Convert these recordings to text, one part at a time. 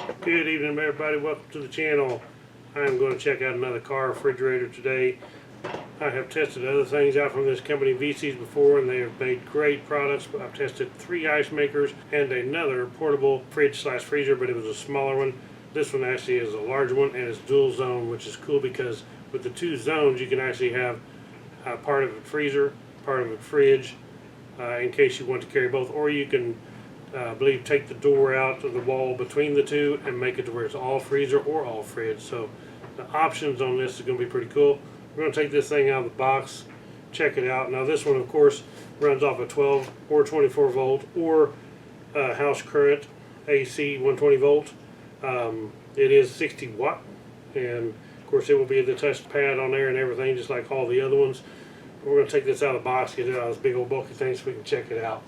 Good evening, everybody. Welcome to the channel. I am going to check out another car refrigerator today. I have tested other things out from this company, VECYS, before, and they have made great products. I've tested 3 ice makers and another portable fridge/freezer, but it was a smaller one. This one actually is a large one, and it's dual zone, which is cool because with the 2 zones, you can actually have part of it freezer, part of it fridge, in case you want to carry both, or you can I believe take the door out of the wall between the 2 and make it to where it's all freezer or all fridge. So the options on this is going to be pretty cool. We're going to take this thing out of the box, check it out. Now this one, of course, runs off a 12 or 24 volt or house current AC 120 volt. It is 60 watt, and of course it will be the touch pad on there and everything, just like all the other ones. We're going to take this out of the box, get it out of this big old bulky thing so we can check it out.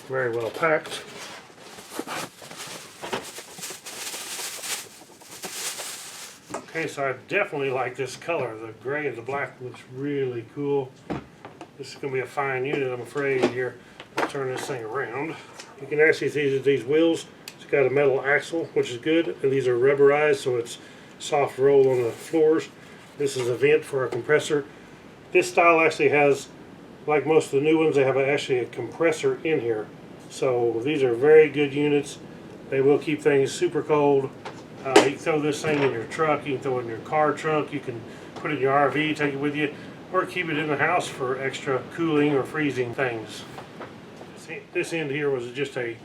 Very well packed. Okay, so I definitely like this color. The gray and the black looks really cool. This is going to be a fine unit, I'm afraid. Here, I'll turn this thing around. You can actually see these wheels. It's got a metal axle, which is good, and these are rubberized, so it's soft roll on the floors. This is a vent for a compressor. This style actually has, like most of the new ones, they have actually a compressor in here. So these are very good units. They will keep things super cold. You can throw this thing in your truck, you can throw it in your car trunk, you can put it in your RV, take it with you, or keep it in the house for extra cooling or freezing things. See, this end here was just a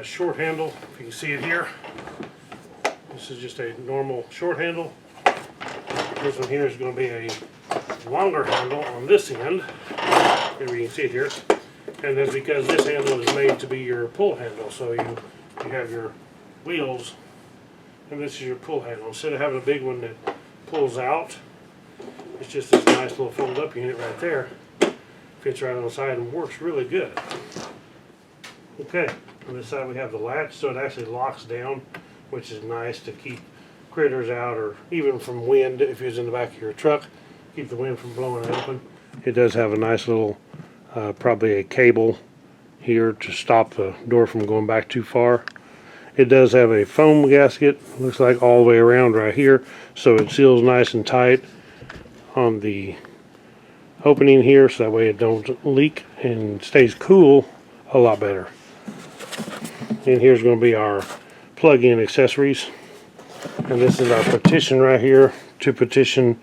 short handle, if you can see it here. This is just a normal short handle. This one here is going to be a longer handle on this end. Here you can see it here. And that's because this handle is made to be your pull handle. So you have your wheels, and this is your pull handle. Instead of having a big one that pulls out, it's just this nice little fold-up unit right there. Fits right on the side and works really good. Okay, on this side we have the latch, so it actually locks down, which is nice to keep critters out, or even from wind if it's in the back of your truck. Keep the wind from blowing it open. It does have a nice little probably a cable here to stop the door from going back too far. It does have a foam gasket, looks like all the way around right here, so it seals nice and tight on the opening here, so that way it don't leak and stays cool a lot better. And here's going to be our plug-in accessories, and this is our partition right here to partition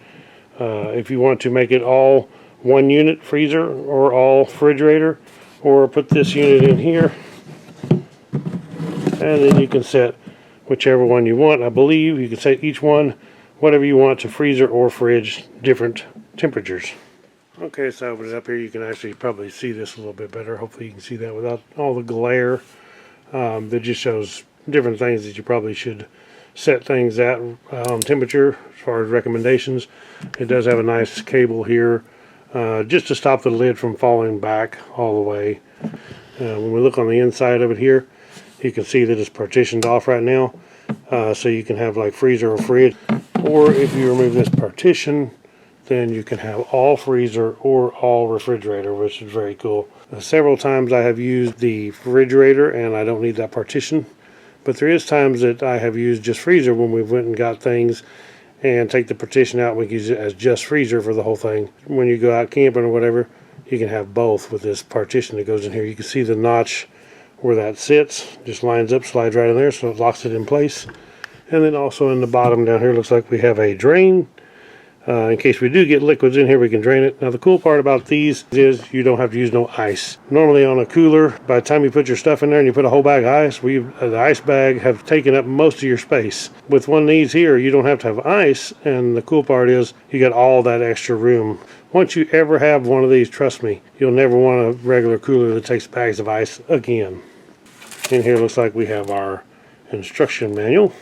if you want to make it all one unit freezer or all refrigerator, or put this unit in here, and then you can set whichever one you want. I believe you can set each one whatever you want to freezer or fridge, different temperatures. Okay, so I open it up here. You can actually probably see this a little bit better. Hopefully you can see that without all the glare. That just shows different things that you probably should set things at on temperature as far as recommendations. It does have a nice cable here just to stop the lid from falling back all the way. When we look on the inside of it here, you can see that it's partitioned off right now, so you can have like freezer or fridge, or if you remove this partition, then you can have all freezer or all refrigerator, which is very cool. Several times I have used the refrigerator and I don't need that partition, but there is times that I have used just freezer when we went and got things and take the partition out, and we can use it as just freezer for the whole thing. When you go out camping or whatever, you can have both with this partition that goes in here. You can see the notch where that sits, just lines up, slides right in there, so it locks it in place. And then also in the bottom down here, looks like we have a drain. In case we do get liquids in here, we can drain it. Now the cool part about these is you don't have to use no ice. Normally on a cooler, by the time you put your stuff in there and you put a whole bag of ice, the ice bag have taken up most of your space. With one of these here, you don't have to have ice, and the cool part is you got all that extra room. Once you ever have one of these, trust me, you'll never want a regular cooler that takes bags of ice again. In here looks like we have our instruction manual.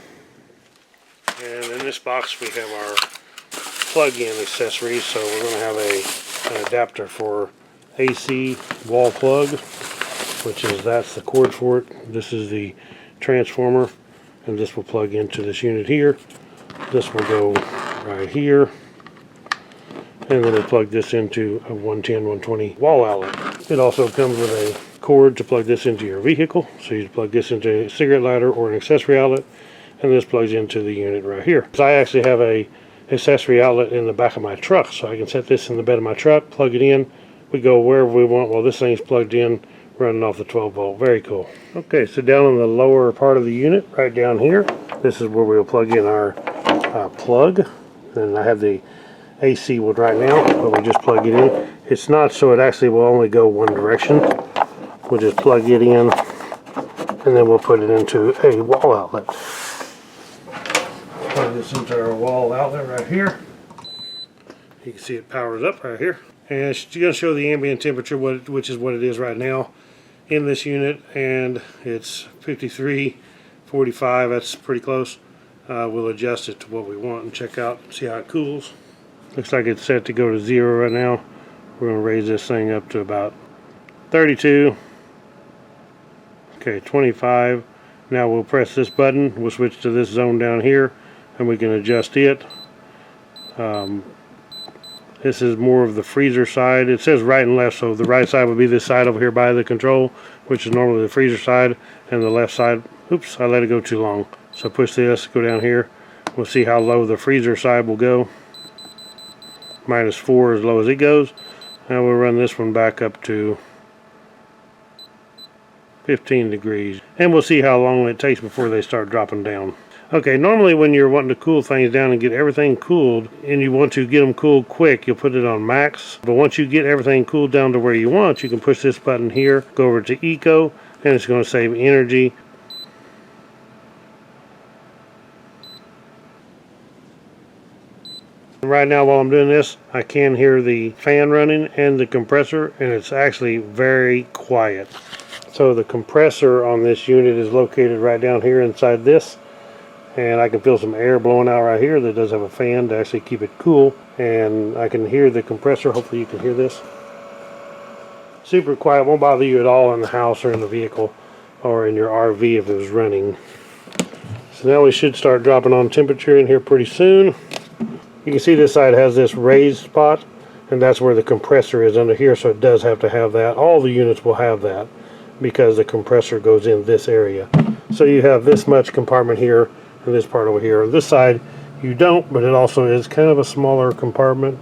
And in this box we have our plug-in accessories. So we're going to have an adapter for AC wall plug, which is, that's the cord for it. This is the transformer, and this will plug into this unit here. This will go right here, and then we plug this into a 110, 120 wall outlet. It also comes with a cord to plug this into your vehicle. So you plug this into a cigarette lighter or an accessory outlet, and this plugs into the unit right here. So I actually have a accessory outlet in the back of my truck, so I can set this in the bed of my truck, plug it in, we go wherever we want while this thing's plugged in, running off the 12 volt. Very cool. Okay, so down in the lower part of the unit, right down here, this is where we'll plug in our plug. And I have the AC one right now, but we just plug it in. It's not so it actually will only go one direction. We'll just plug it in, and then we'll put it into a wall outlet. Plug this into our wall outlet right here. You can see it powers up right here. And it's going to show the ambient temperature, which is what it is right now in this unit, and it's 53.45. That's pretty close. We'll adjust it to what we want and check out and see how it cools. Looks like it's set to go to 0 right now. We're going to raise this thing up to about 32. Okay, 25. Now we'll press this button. We'll switch to this zone down here, and we can adjust it. This is more of the freezer side. It says right and left, so the right side would be this side over here by the control, which is normally the freezer side, and the left side, oops, I let it go too long. So push this, go down here. We'll see how low the freezer side will go. -4 as low as it goes. Now we'll run this one back up to 15 degrees. And we'll see how long it takes before they start dropping down. Okay, normally when you're wanting to cool things down and get everything cooled, and you want to get them cooled quick, you'll put it on max. But once you get everything cooled down to where you want, you can push this button here, go over to eco, and it's going to save energy. Right now while I'm doing this, I can hear the fan running and the compressor, and it's actually very quiet. So the compressor on this unit is located right down here inside this. And I can feel some air blowing out right here that does have a fan to actually keep it cool. And I can hear the compressor. Hopefully you can hear this. Super quiet, won't bother you at all in the house or in the vehicle or in your RV if it was running. So now we should start dropping on temperature in here pretty soon. You can see this side has this raised spot, and that's where the compressor is under here, so it does have to have that. All the units will have that because the compressor goes in this area. So you have this much compartment here, and this part over here. This side you don't, but it also is kind of a smaller compartment.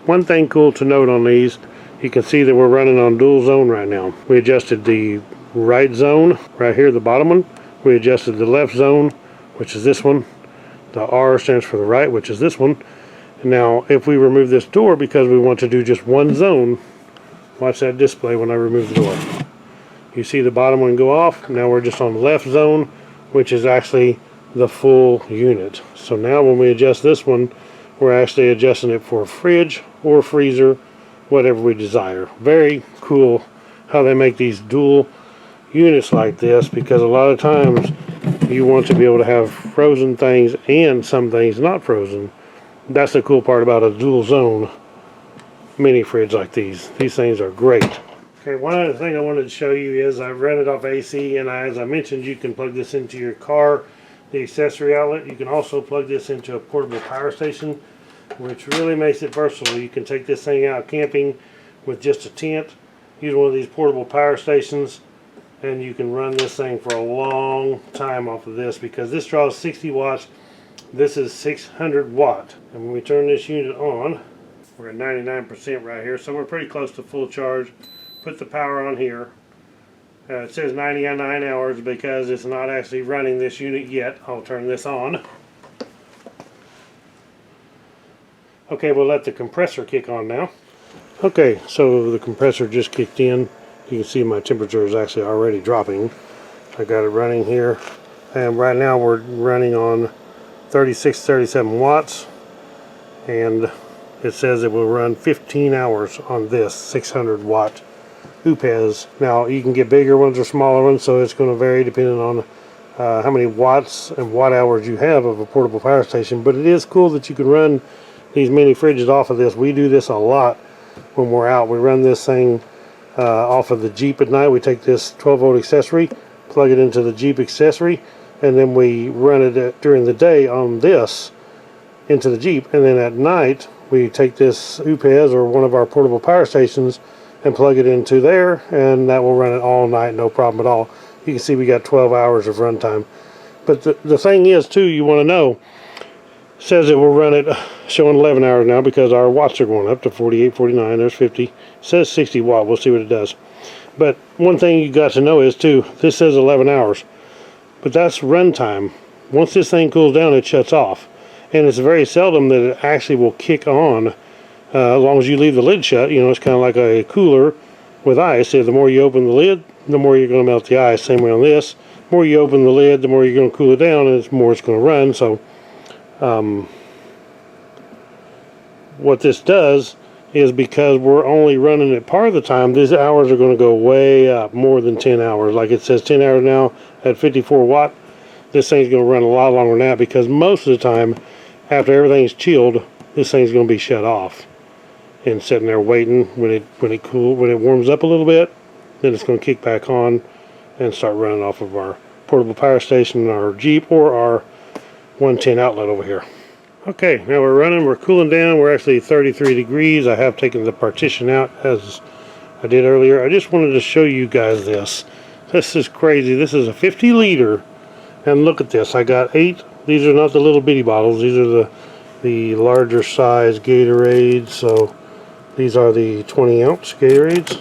One thing cool to note on these, you can see that we're running on dual zone right now. We adjusted the right zone right here, the bottom one. We adjusted the left zone, which is this one. The R stands for the right, which is this one. And now if we remove this door because we want to do just one zone, watch that display when I remove the door. You see the bottom one go off. Now we're just on the left zone, which is actually the full unit. So now when we adjust this one, we're actually adjusting it for a fridge or freezer, whatever we desire. Very cool how they make these dual units like this, because a lot of times you want to be able to have frozen things and some things not frozen. That's the cool part about a dual zone mini fridge like these. These things are great. Okay, one other thing I wanted to show you is I've run it off AC, and as I mentioned, you can plug this into your car, the accessory outlet. You can also plug this into a portable power station, which really makes it versatile. You can take this thing out camping with just a tent, use one of these portable power stations, and you can run this thing for a long time off of this, because this draws 60 watts. This is 600 watt. And when we turn this unit on, we're at 99% right here, so we're pretty close to full charge. Put the power on here. It says 99 hours because it's not actually running this unit yet. I'll turn this on. Okay, we'll let the compressor kick on now. Okay, so the compressor just kicked in. You can see my temperature is actually already dropping. I got it running here, and right now we're running on 37 watts, and it says it will run 15 hours on this 600 watt UPS. Now you can get bigger ones or smaller ones, so it's going to vary depending on how many watts and watt hours you have of a portable power station. But it is cool that you can run these mini fridges off of this. We do this a lot when we're out. We run this thing off of the Jeep at night. We take this 12 volt accessory, plug it into the Jeep accessory, and then we run it during the day on this into the Jeep, and then at night we take this UPS or one of our portable power stations and plug it into there, and that will run it all night, no problem at all. You can see we got 12 hours of runtime. But the thing is too, you want to know, says it will run it showing 11 hours now because our watts are going up to 48, 49, there's 50. It says 60 watt, we'll see what it does. But one thing you got to know is too, this says 11 hours, but that's runtime. Once this thing cools down, it shuts off. And it's very seldom that it actually will kick on as long as you leave the lid shut. You know, it's kind of like a cooler with ice. So the more you open the lid, the more you're going to melt the ice. Same way on this. The more you open the lid, the more you're going to cool it down, and the more it's going to run. So what this does is, because we're only running it part of the time, these hours are going to go way up, more than 10 hours. Like it says 10 hours now at 54 watt. This thing's going to run a lot longer than that, because most of the time, after everything's chilled, this thing's going to be shut off and sitting there waiting. When it warms up a little bit, then it's going to kick back on and start running off of our portable power station, our Jeep, or our 110 outlet over here. Okay, now we're running, we're cooling down, we're actually 33 degrees. I have taken the partition out as I did earlier. I just wanted to show you guys this. This is crazy. This is a 50 liter, and look at this. I got 8. These are not the little bitty bottles. These are the larger size Gatorades. So these are the 20 ounce Gatorades.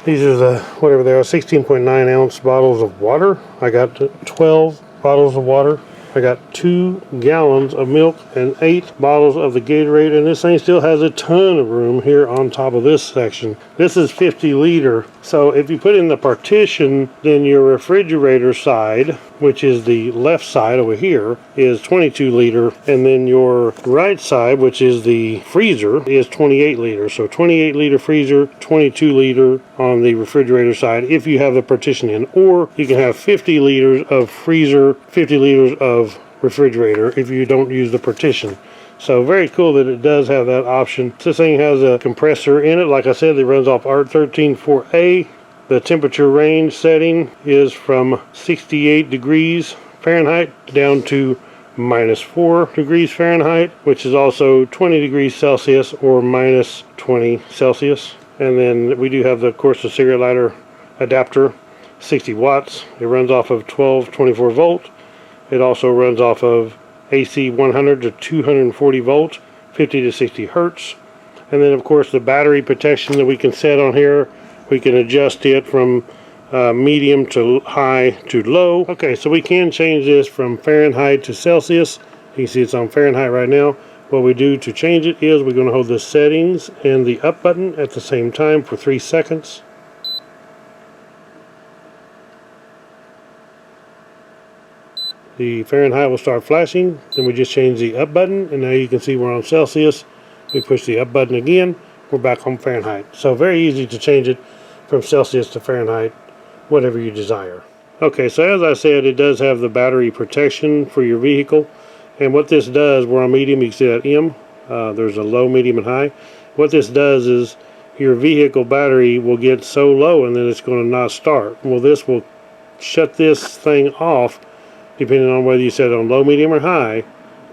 These are the, whatever they are, 16.9 ounce bottles of water. I got 12 bottles of water. I got 2 gallons of milk and 8 bottles of the Gatorade, and this thing still has a ton of room here on top of this section. This is 50 liter, so if you put in the partition, then your refrigerator side, which is the left side over here, is 22 liter, and then your right side, which is the freezer, is 28 liter. So 28 liter freezer, 22 liter on the refrigerator side if you have the partition in, or you can have 50 liters of freezer, 50 liters of refrigerator if you don't use the partition. So very cool that it does have that option. This thing has a compressor in it. Like I said, it runs off R134A. The temperature range setting is from 68 degrees Fahrenheit down to -4 degrees Fahrenheit, which is also 20 degrees Celsius or -20 Celsius. And then we do have, of course, the cigarette lighter adapter, 60 watts. It runs off of 1224 volt. It also runs off of AC 100 to 240 volts, 50 to 60 hertz. And then, of course, the battery protection that we can set on here, we can adjust it from medium to high to low. Okay, so we can change this from Fahrenheit to Celsius. You can see it's on Fahrenheit right now. What we do to change it is we're going to hold the settings and the up button at the same time for 3 seconds. The Fahrenheit will start flashing. Then we just change the up button, and now you can see we're on Celsius. We push the up button again, we're back on Fahrenheit. So very easy to change it from Celsius to Fahrenheit, whatever you desire. Okay, so as I said, it does have the battery protection for your vehicle. And what this does, we're on medium, you can see that M. There's a low, medium, and high. What this does is your vehicle battery will get so low and then it's going to not start. Well, this will shut this thing off depending on whether you set it on low, medium, or high,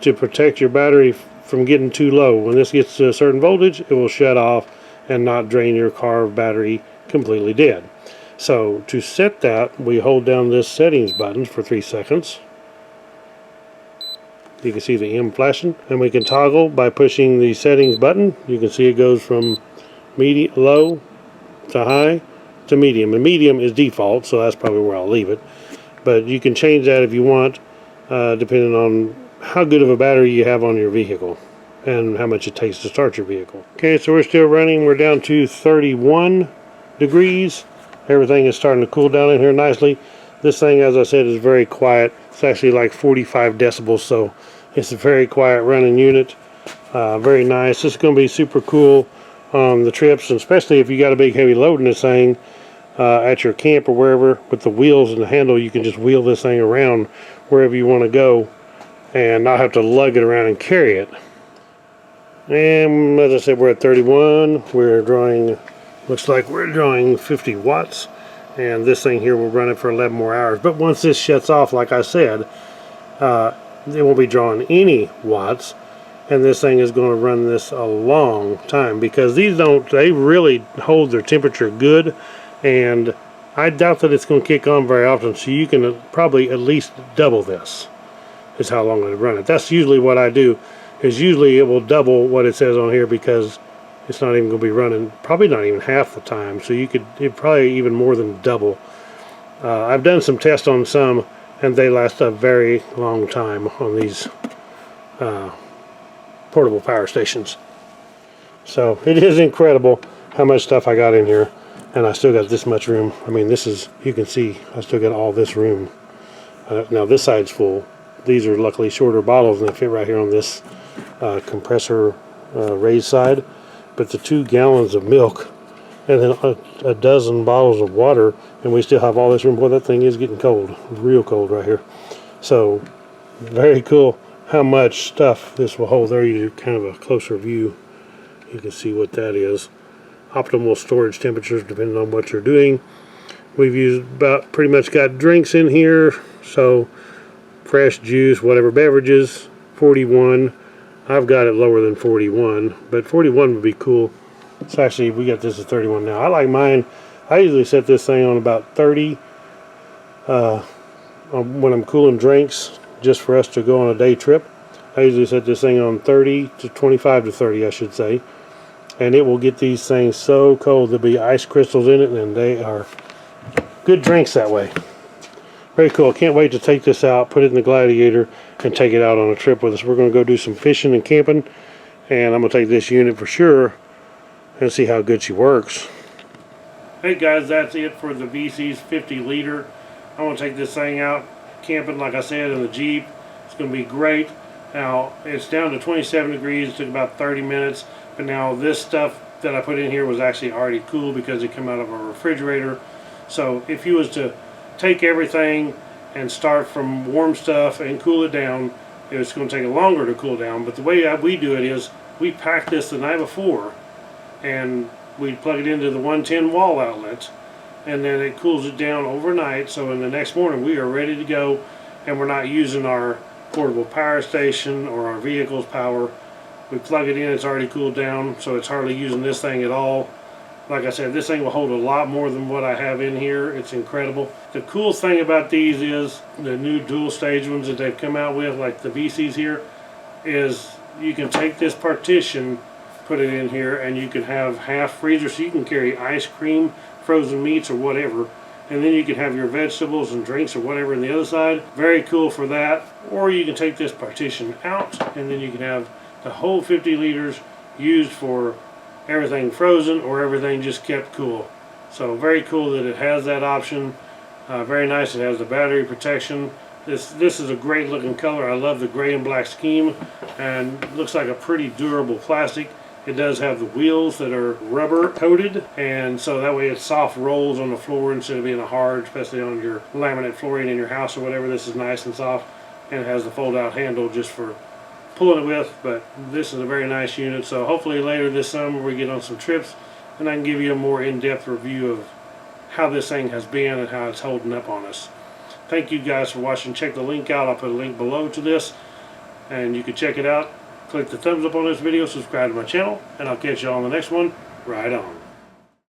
to protect your battery from getting too low. When this gets to a certain voltage, it will shut off and not drain your car battery completely dead. So to set that, we hold down this settings button for 3 seconds. You can see the M flashing, and we can toggle by pushing the settings button. You can see it goes from low to high to medium, and medium is default, so that's probably where I'll leave it. But you can change that if you want, depending on how good of a battery you have on your vehicle and how much it takes to start your vehicle. Okay, so we're still running. We're down to 31 degrees. Everything is starting to cool down in here nicely. This thing, as I said, is very quiet. It's actually like 45 decibels, so it's a very quiet running unit. Very nice. This is going to be super cool on the trips, and especially if you got a big heavy load in this thing at your camp or wherever. With the wheels and the handle, you can just wheel this thing around wherever you want to go and not have to lug it around and carry it. And as I said, we're at 31. We're drawing, looks like we're drawing 50 watts. And this thing here will run it for 11 more hours. But once this shuts off, like I said, it won't be drawing any watts. and this thing is going to run this a long time, because these they really hold their temperature good, and I doubt that it's going to kick on very often, so you can probably at least double this is how long it'll run it. That's usually what I do, is usually it will double what it says on here, because it's not even going to be running, probably not even half the time, so it probably even more than double. I've done some tests on some, and they last a very long time on these portable power stations. So it is incredible how much stuff I got in here, and I still got this much room. I mean, this is, you can see I still got all this room. Now this side's full. These are luckily shorter bottles, and they fit right here on this compressor raised side. But the 2 gallons of milk and then a dozen bottles of water, and we still have all this room. Boy, that thing is getting cold, real cold right here. So very cool how much stuff this will hold. There you kind of a closer view. You can see what that is. Optimal storage temperatures depending on what you're doing. We've used about pretty much got drinks in here, so fresh juice, whatever beverages, 41. I've got it lower than 41, but 41 would be cool. So actually we got this at 31 now. I like mine. I usually set this thing on about 30 when I'm cooling drinks, just for us to go on a day trip. I usually set this thing on 30 to 25 to 30, I should say, and it will get these things so cold. There'll be ice crystals in it, and they are good drinks that way. Very cool. Can't wait to take this out, put it in the Gladiator, and take it out on a trip with us. We're going to go do some fishing and camping, and I'm going to take this unit for sure and see how good she works. Hey guys, that's it for the VECYS 50 liter. I want to take this thing out camping, like I said, in the Jeep. It's going to be great. Now, it's down to 27 degrees. It took about 30 minutes. But now this stuff that I put in here was actually already cool because it came out of a refrigerator. So if you was to take everything and start from warm stuff and cool it down, it's going to take longer to cool down. But the way we do it is we pack this the night before, and we plug it into the 110 wall outlet, and then it cools it down overnight, so in the next morning we are ready to go, and we're not using our portable power station or our vehicle's power. We plug it in, it's already cooled down, so it's hardly using this thing at all. Like I said, this thing will hold a lot more than what I have in here. It's incredible. The cool thing about these is the new dual stage ones that they've come out with, like the VECYS here, is you can take this partition, put it in here, and you can have half freezer, so you can carry ice cream, frozen meats, or whatever, and then you can have your vegetables and drinks or whatever on the other side. Very cool for that. Or you can take this partition out, and then you can have the whole 50 liters used for everything frozen or everything just kept cool. So very cool that it has that option. Very nice. It has the battery protection. This is a great looking color. I love the gray and black scheme, and looks like a pretty durable plastic. It does have the wheels that are rubber coated, and so that way it soft rolls on the floor instead of being a hard, especially on your laminate flooring in your house or whatever. This is nice and soft, and it has the fold out handle just for pulling it with. But this is a very nice unit, so hopefully later this summer we get on some trips and I can give you a more in-depth review of how this thing has been and how it's holding up on us. Thank you guys for watching. Check the link out. I'll put a link below to this, and you can check it out. Click the thumbs up on this video, subscribe to my channel, and I'll catch you all on the next one. Right on.